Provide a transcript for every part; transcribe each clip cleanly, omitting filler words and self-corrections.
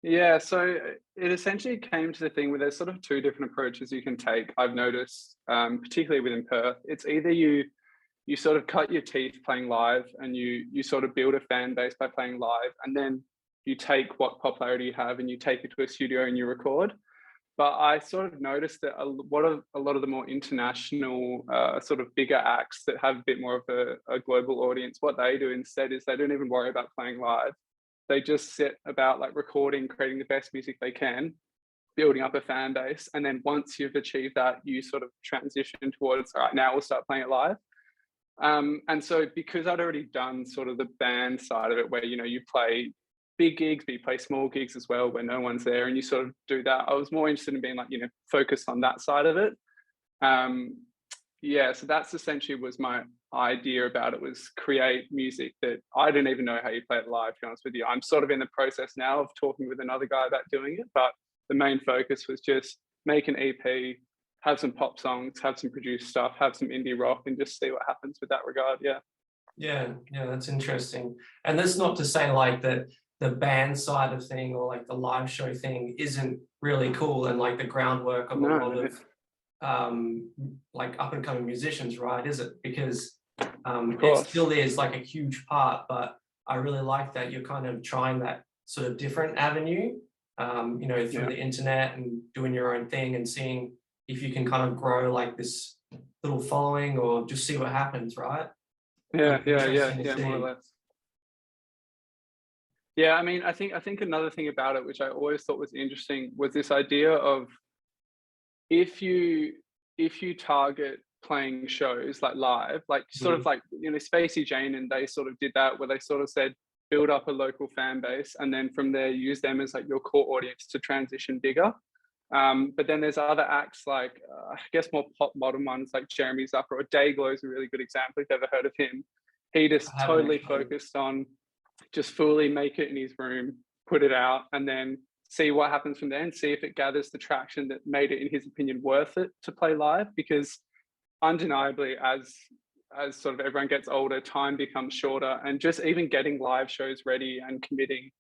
Yeah, so it essentially came to the thing where there's sort of two different approaches you can take. I've noticed, particularly within Perth, it's either you sort of cut your teeth playing live, and you sort of build a fan base by playing live, and then you take what popularity you have and you take it to a studio and you record. But I sort of noticed that a lot of the more international, sort of bigger acts that have a bit more of a global audience, what they do instead is they don't even worry about playing live. They just set about like recording, creating the best music they can, building up a fan base, and then once you've achieved that, you sort of transition towards, all right, now we'll start playing it live. And so because I'd already done sort of the band side of it, where you play big gigs, but you play small gigs as well, where no one's there, and you sort of do that. I was more interested in being like focused on that side of it. Um, yeah, so that's essentially was my idea about it, was create music that I didn't even know how you play it live, to be honest with you. I'm sort of in the process now of talking with another guy about doing it, but the main focus was just make an EP, have some pop songs, have some produced stuff, have some indie rock, and just see what happens with that regard. Yeah. Yeah, yeah, that's interesting. And that's not to say like that the band side of thing or like the live show thing isn't really cool and like the groundwork of a No, lot no. of like up and coming musicians, right? Is it? Because Of it course. still is like a huge part, but I really like that you're kind of trying that sort of different avenue, through Yeah. the internet and doing your own thing and seeing if you can kind of grow like this little following or just see what happens, right? Really Yeah, yeah, yeah, interesting to yeah, more or see. less. Yeah, I mean, I think another thing about it, which I always thought was interesting, was this idea of if you if you target playing shows like live, like sort of Mhm. like Spacey Jane, and they sort of did that where they sort of said build up a local fan base, and then from there use them as like your core audience to transition bigger. But then there's other acts like I guess more pop modern ones like Jeremy Zucker, or Dayglow is a really good example if you've ever heard of him. He just I haven't totally actually. focused on just fully make it in his room, put it out, and then see what happens from there and see if it gathers the traction that made it, in his opinion, worth it to play live. Because undeniably, as sort of everyone gets older, time becomes shorter, and just even getting live shows ready and committing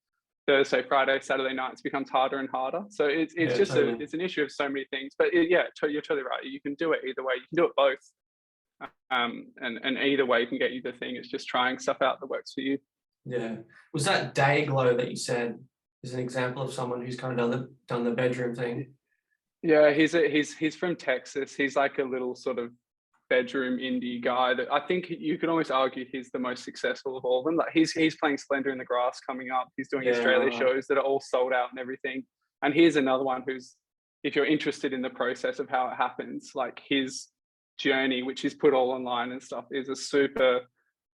Thursday, Friday, Saturday nights becomes harder and harder. So it's Yeah, just totally. it's an issue of so many things. But yeah, you're totally right. You can do it either way. You can do it both, and either way can get you the thing. It's just trying stuff out that works for you. Yeah. Was that Dayglow that you said is an example of someone who's kind of done the bedroom thing? Yeah, he's from Texas. He's like a little sort of bedroom indie guy that I think you could almost argue he's the most successful of all of them. Like he's playing Splendor in the Grass coming up. He's doing Yeah, Australia right. shows that are all sold out and everything. And here's another one who's, if you're interested in the process of how it happens, like his journey, which he's put all online and stuff, is a super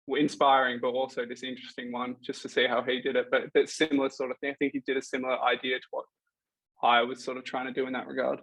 inspiring but also just interesting one, just to see how he did it. But similar sort of thing. I think he did a similar idea to what I was sort of trying to do in that regard.